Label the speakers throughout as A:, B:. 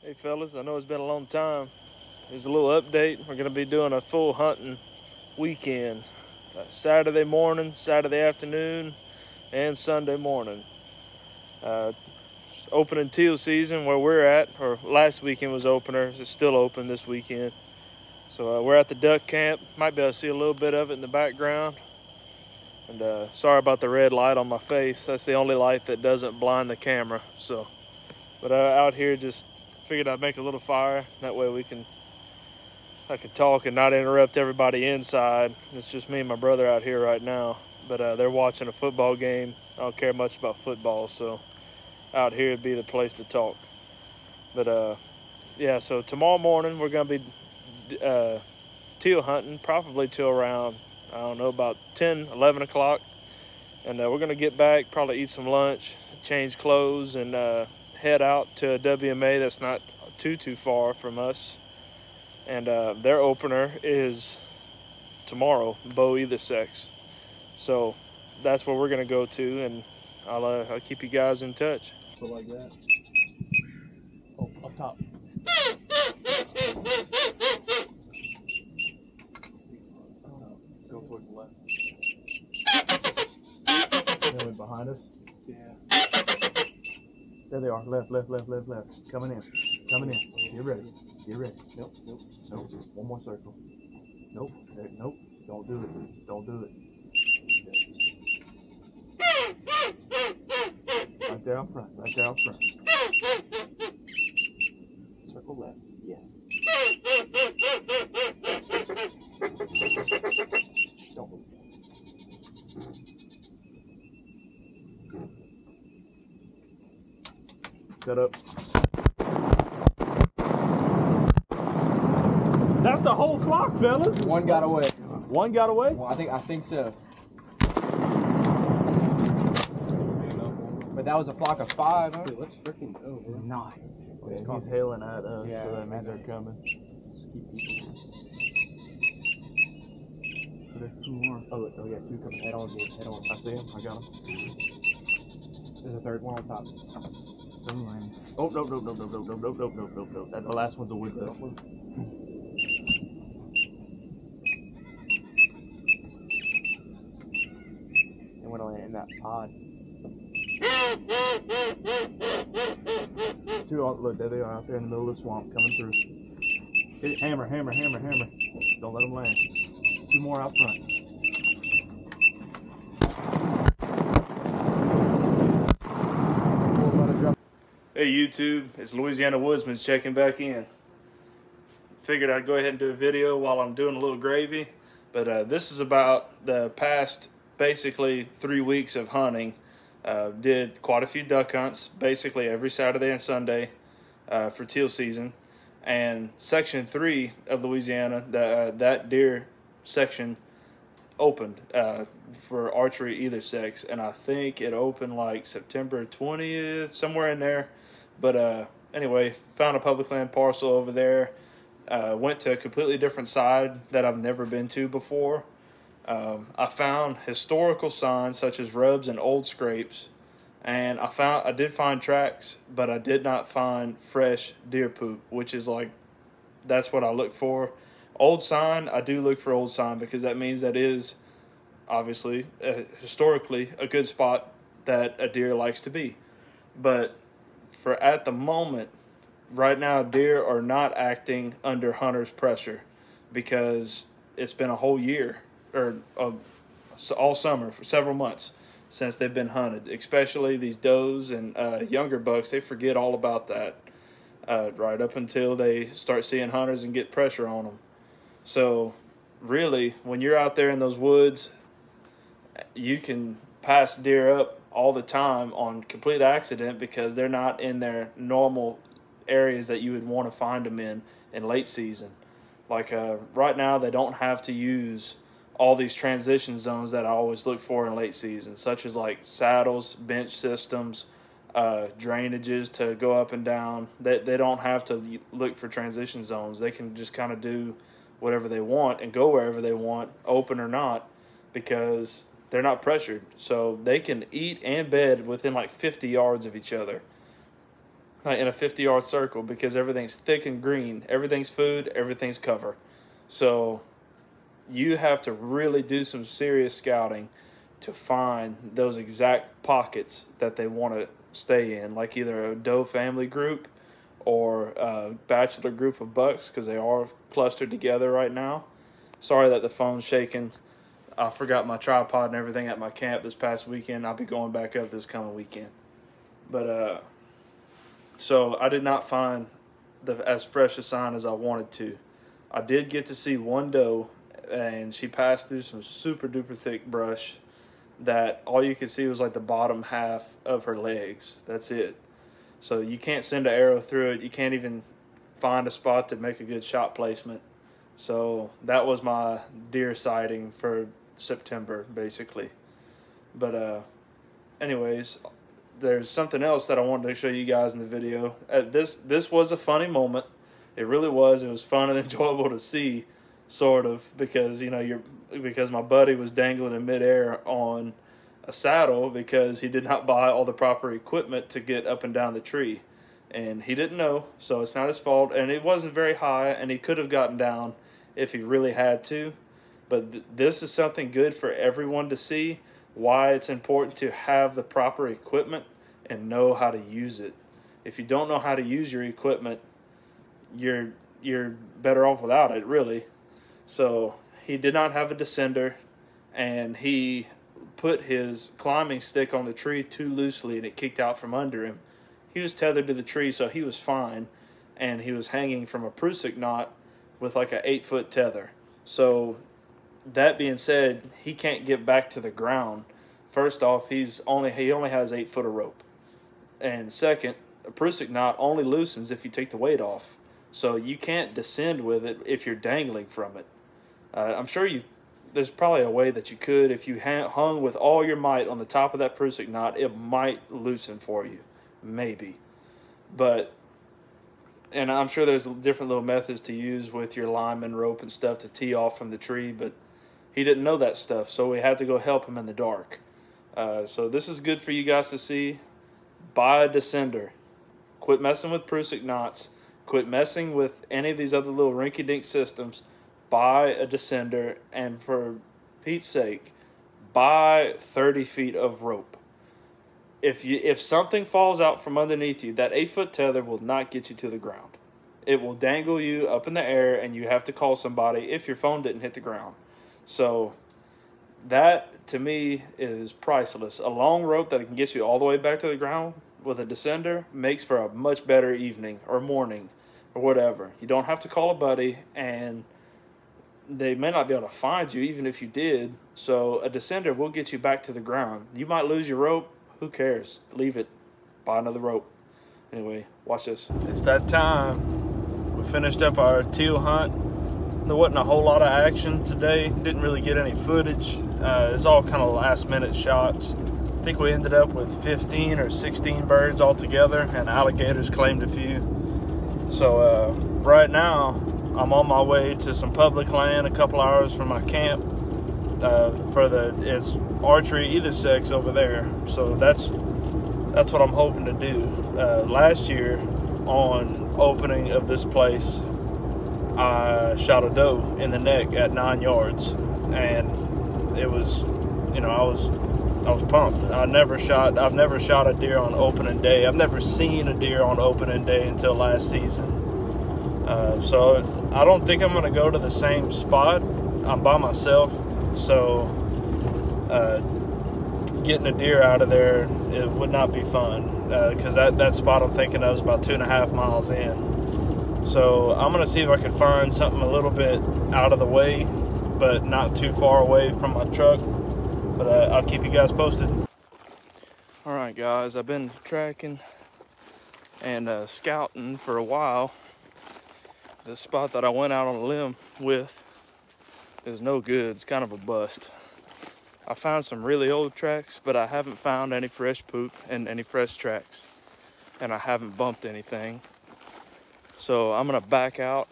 A: Hey fellas, I know it's been a long time. Here's a little update. We're going to be doing a full hunting weekend. Saturday morning, Saturday afternoon, and Sunday morning. Opening teal season where we're at, or last weekend was opener. It's still open this weekend. So we're at the duck camp. Might be able to see a little bit of it in the background. And sorry about the red light on my face. That's the only light that doesn't blind the camera. But out here, just figured I'd make a little fire. That way I can talk and not interrupt everybody inside. It's just me and my brother out here right now. But they're watching a football game. I don't care much about football, so out here would be the place to talk. But yeah, so tomorrow morning we're gonna be teal hunting, probably till around, I don't know, about 10, 11 o'clock. And we're gonna get back, probably eat some lunch, change clothes, and head out to a WMA that's not too far from us. And their opener is tomorrow, bow either sex. So that's where we're gonna go to, and I'll keep you guys in touch. So like that. Oh, up top. Go towards the left. They went behind us. Yeah. There they are. Left. Coming in. Get ready. Nope. One more circle. Nope. Nope. Don't do it. Right there out front. Circle left. Yes. Don't move. Shut up. That's the whole flock, fellas.
B: One got away.
A: One got away?
B: Well, I think so. But that was a flock of 5, huh?
C: Dude, let's freaking go, bro.
B: 9.
A: Yeah, he's hailing at us,
B: Yeah,
A: so that means they're coming. There's 2 more.
B: Oh, yeah, 2 coming. Head on.
A: I see him. I got him.
B: There's a third one on top.
A: Oh, no. That the last one's a wood duck.
B: They went on in that pod.
A: 2, look, there they are out there in the middle of the swamp coming through. Hit it, hammer. Don't let them land. 2 more out front. Hey YouTube, it's Louisiana Woodsman checking back in. Figured I'd go ahead and do a video while I'm doing a little gravy. But this is about the past basically 3 weeks of hunting. Did quite a few duck hunts, basically every Saturday and Sunday for teal season. And Section 3 of Louisiana, that deer section opened for archery either sex. And I think it opened like September 20th, somewhere in there. But anyway, found a public land parcel over there. Went to a completely different side that I've never been to before. I found historical signs such as rubs and old scrapes, and I did find tracks, but I did not find fresh deer poop, which is like, that's what I look for. Old sign, I do look for old sign because that means that is obviously historically a good spot that a deer likes to be. But for at the moment, right now, deer are not acting under hunters' pressure because it's been a whole year, or all summer, for several months since they've been hunted. Especially these does and younger bucks, they forget all about that right up until they start seeing hunters and get pressure on them. So really, when you're out there in those woods, you can pass deer up all the time on complete accident because they're not in their normal areas that you would want to find them in late season. Like right now, they don't have to use all these transition zones that I always look for in late season, such as like saddles, bench systems, drainages to go up and down. They don't have to look for transition zones. They can just kind of do whatever they want and go wherever they want, open or not, because they're not pressured. So they can eat and bed within like 50 yards of each other. like in a 50-yard circle, because everything's thick and green. Everything's food, everything's cover. So you have to really do some serious scouting to find those exact pockets that they want to stay in, like either a doe family group or a bachelor group of bucks, because they are clustered together right now. Sorry that the phone's shaking. I forgot my tripod and everything at my camp this past weekend. I'll be going back up this coming weekend. But so I did not find as fresh a sign as I wanted to. I did get to see one doe, and she passed through some super duper thick brush that all you could see was like the bottom half of her legs. That's it. So you can't send an arrow through it. You can't even find a spot to make a good shot placement. So that was my deer sighting for September, basically. But anyways, there's something else that I wanted to show you guys in the video. This was a funny moment. It really was. It was fun and enjoyable to see, sort of, because because my buddy was dangling in midair on a saddle because he did not buy all the proper equipment to get up and down the tree, and he didn't know, so it's not his fault. And it wasn't very high, and he could have gotten down if he really had to. But this is something good for everyone to see, why it's important to have the proper equipment and know how to use it. If you don't know how to use your equipment, you're better off without it, really. So he did not have a descender, and he put his climbing stick on the tree too loosely, and it kicked out from under him. He was tethered to the tree, so he was fine, and he was hanging from a prusik knot with like a 8-foot tether. So that being said, he can't get back to the ground. First off, he only has 8 foot of rope, and second, a prusik knot only loosens if you take the weight off. So you can't descend with it if you're dangling from it. I'm sure there's probably a way that you could. If you hung with all your might on the top of that prusik knot, it might loosen for you, maybe. And I'm sure there's different little methods to use with your lineman rope and stuff to tee off from the tree, but he didn't know that stuff, so we had to go help him in the dark. So this is good for you guys to see. Buy a descender. Quit messing with prusik knots. Quit messing with any of these other little rinky-dink systems. Buy a descender, and for Pete's sake, buy 30 feet of rope. If something falls out from underneath you, that 8-foot tether will not get you to the ground. It will dangle you up in the air, and you have to call somebody if your phone didn't hit the ground. So that, to me, is priceless. A long rope that can get you all the way back to the ground with a descender makes for a much better evening or morning or whatever. You don't have to call a buddy, and they may not be able to find you even if you did. So a descender will get you back to the ground. You might lose your rope. Who cares? Leave it. Buy another rope. Anyway, watch this. It's that time. We finished up our teal hunt. There wasn't a whole lot of action today. Didn't really get any footage. It was all kind of last minute shots. I think we ended up with 15 or 16 birds altogether, and alligators claimed a few. So right now, I'm on my way to some public land a couple hours from my camp. It's archery either sex over there. So that's what I'm hoping to do. Last year, on opening of this place, I shot a doe in the neck at 9 yards, and it was, I was pumped. I've never shot a deer on opening day. I've never seen a deer on opening day until last season. So I don't think I'm gonna go to the same spot. I'm by myself, so getting a deer out of there, it would not be fun, because that spot I'm thinking of is about 2.5 miles in. So I'm gonna see if I can find something a little bit out of the way, but not too far away from my truck. But I'll keep you guys posted. All right, guys, I've been tracking and scouting for a while. The spot that I went out on a limb with is no good. It's kind of a bust. I found some really old tracks, but I haven't found any fresh poop and any fresh tracks, and I haven't bumped anything. So I'm gonna back out,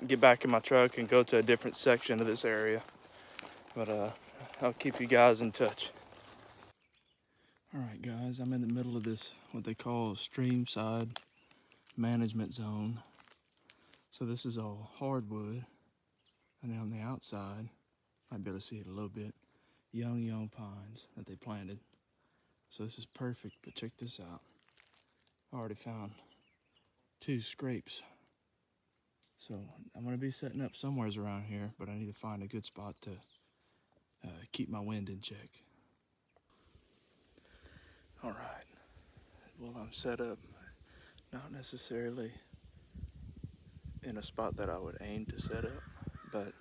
A: get back in my truck, and go to a different section of this area. But I'll keep you guys in touch. Alright guys, I'm in the middle of this, what they call stream side management zone. So this is all hardwood, and then on the outside, might be able to see it a little bit, young pines that they planted. So this is perfect, but check this out. I already found 2 scrapes. So I'm gonna be setting up somewheres around here, but I need to find a good spot to keep my wind in check. All right, well, I'm set up, not necessarily in a spot that I would aim to set up, but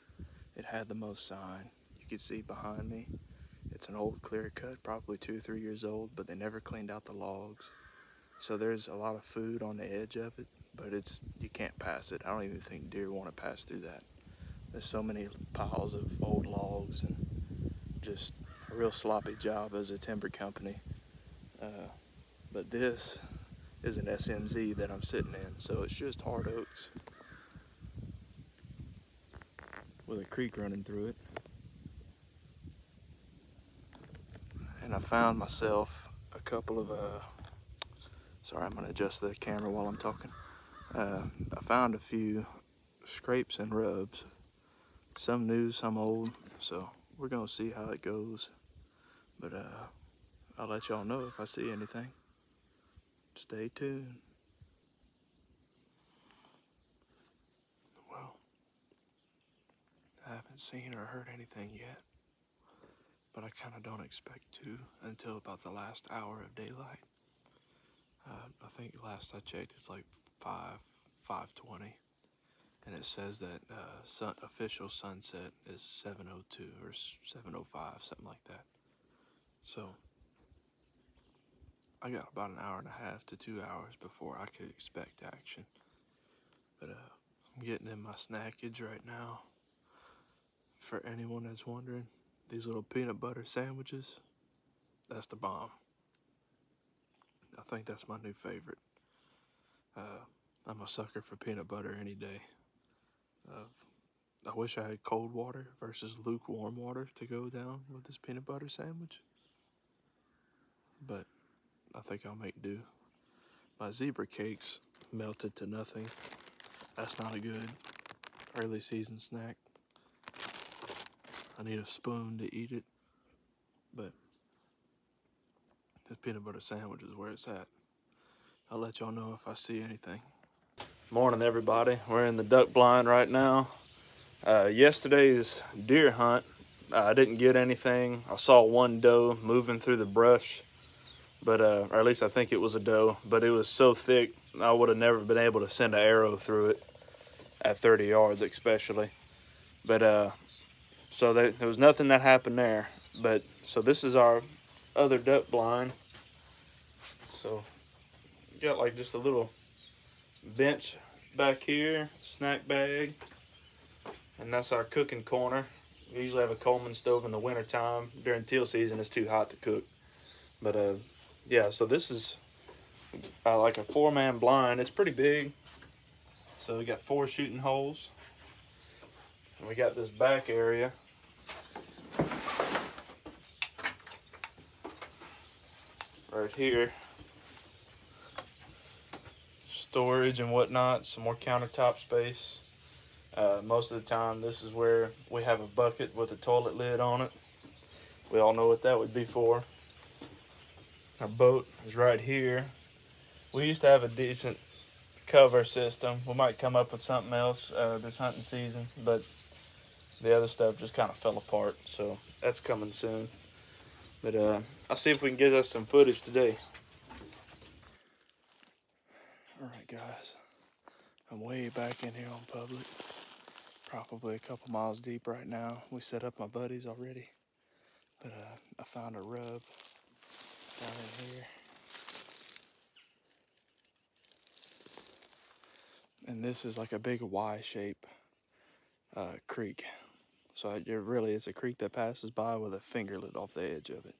A: it had the most sign. You can see behind me, it's an old clear cut, probably 2 or 3 years old, but they never cleaned out the logs. So there's a lot of food on the edge of it, but you can't pass it. I don't even think deer want to pass through that. There's so many piles of old logs and just a real sloppy job as a timber company. But this is an SMZ that I'm sitting in, so it's just hard oaks with a creek running through it. And I found myself a couple of, sorry, I'm gonna adjust the camera while I'm talking. I found a few scrapes and rubs, some new, some old, so we're gonna see how it goes. But I'll let y'all know if I see anything. Stay tuned. Well, I haven't seen or heard anything yet, but I kind of don't expect to until about the last hour of daylight. I think last I checked it's like 5:20, and it says that official sunset is 7:02 or 7:05, something like that. So I got about an hour and a half to 2 hours before I could expect action. But I'm getting in my snackage right now. For anyone that's wondering, these little peanut butter sandwiches, that's the bomb. I think that's my new favorite. I'm a sucker for peanut butter any day. I wish I had cold water versus lukewarm water to go down with this peanut butter sandwich, but I think I'll make do. My zebra cakes melted to nothing. That's not a good early season snack. I need a spoon to eat it, but this peanut butter sandwich is where it's at. I'll let y'all know if I see anything. Morning, everybody. We're in the duck blind right now. Yesterday's deer hunt, I didn't get anything. I saw one doe moving through the brush, but or at least I think it was a doe, but it was so thick I would have never been able to send an arrow through it at 30 yards especially. But so there was nothing that happened there. But so this is our other duck blind. So got like just a little bench back here, snack bag, and that's our cooking corner. We usually have a Coleman stove in the winter time. During teal season it's too hot to cook. But yeah, so this is like a 4-man blind. It's pretty big. So we got 4 shooting holes, and we got this back area right here, storage and whatnot, some more countertop space. Most of the time this is where we have a bucket with a toilet lid on it. We all know what that would be for. Our boat is right here. We used to have a decent cover system. We might come up with something else this hunting season, but the other stuff just kind of fell apart, so that's coming soon. But I'll see if we can get us some footage today. All right, guys, I'm way back in here on public, probably a couple miles deep right now. We set up my buddies already, but I found a rub down in here. And this is like a big Y-shape creek. So it really is a creek that passes by with a fingerlet off the edge of it.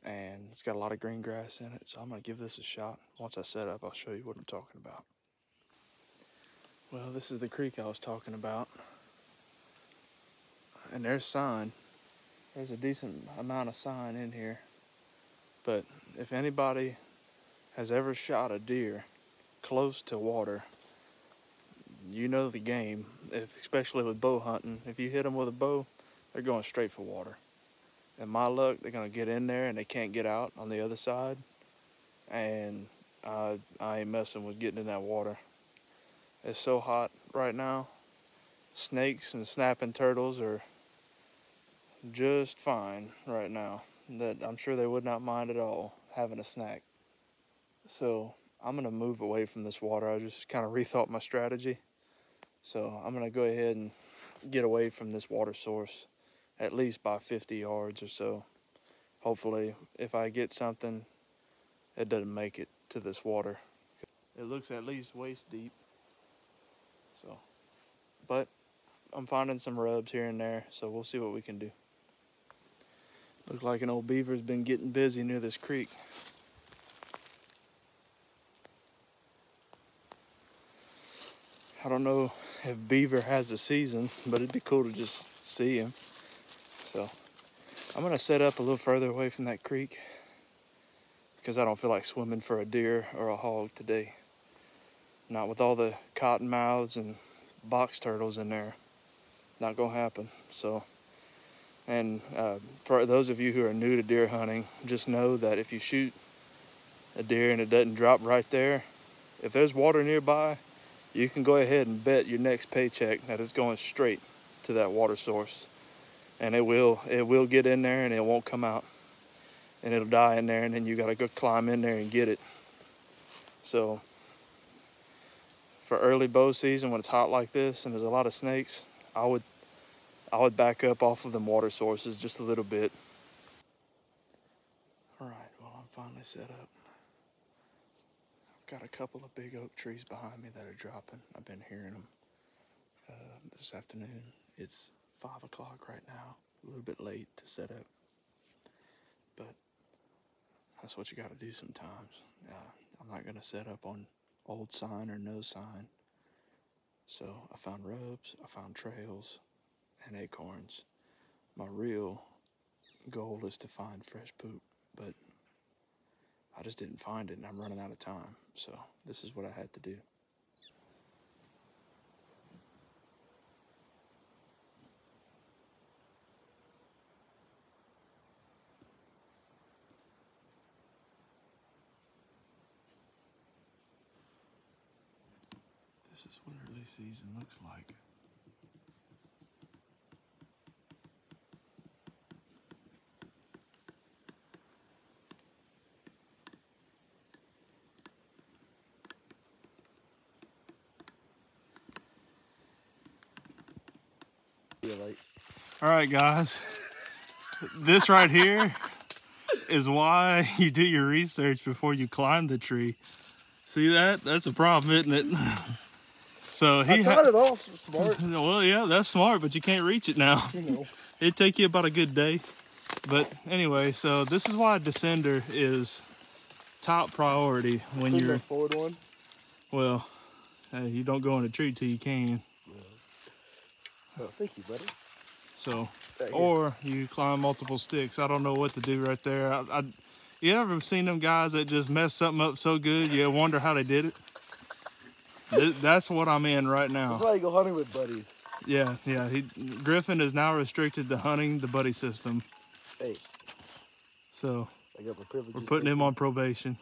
A: And it's got a lot of green grass in it, so I'm gonna give this a shot. Once I set up, I'll show you what I'm talking about. Well, this is the creek I was talking about. And there's sign. There's a decent amount of sign in here. But if anybody has ever shot a deer close to water, you know the game, especially with bow hunting. If you hit them with a bow, they're going straight for water. And my luck, they're gonna get in there and they can't get out on the other side. And I ain't messing with getting in that water. It's so hot right now. Snakes and snapping turtles are just fine right now. That I'm sure they would not mind at all having a snack. So I'm gonna move away from this water. I just kind of rethought my strategy. So I'm gonna go ahead and get away from this water source, at least by 50 yards or so. Hopefully, if I get something, it doesn't make it to this water. It looks at least waist deep. So, but I'm finding some rubs here and there, so we'll see what we can do. Looks like an old beaver's been getting busy near this creek. I don't know if beaver has a season, but it'd be cool to just see him. So I'm gonna set up a little further away from that creek because I don't feel like swimming for a deer or a hog today. Not with all the cottonmouths and box turtles in there. Not gonna happen. So, and for those of you who are new to deer hunting, just know that if you shoot a deer and it doesn't drop right there, if there's water nearby, you can go ahead and bet your next paycheck that it's going straight to that water source. And it will get in there and it won't come out. And it'll die in there, and then you gotta go climb in there and get it. So for early bow season, when it's hot like this and there's a lot of snakes, I would back up off of them water sources just a little bit. All right, well, I'm finally set up. Got a couple of big oak trees behind me that are dropping. I've been hearing them this afternoon. It's 5 o'clock right now, a little bit late to set up, but that's what you got to do sometimes. I'm not going to set up on old sign or no sign. So I found rubs, I found trails, and acorns. My real goal is to find fresh poop, but I just didn't find it and I'm running out of time. So this is what I had to do. This is what early season looks like. All right, guys, this right here is why you do your research before you climb the tree. See that? That's a problem, isn't it? So
C: I tied it off. Smart.
A: Well, yeah, that's smart, but you can't reach it now.
C: You know.
A: It'd take you about a good day. But anyway, so this is why descender is top priority when you're
C: forward one.
A: Well, hey, you don't go in a tree till you can.
C: Oh, thank you, buddy.
A: So, or you climb multiple sticks. I don't know what to do right there. You ever seen them guys that just mess something up so good you wonder how they did it? That's what I'm in right now.
C: That's why you go hunting with buddies.
A: Yeah. Griffin is now restricted to hunting the buddy system.
C: Hey.
A: So
C: I got my privileges.
A: we're putting him on probation.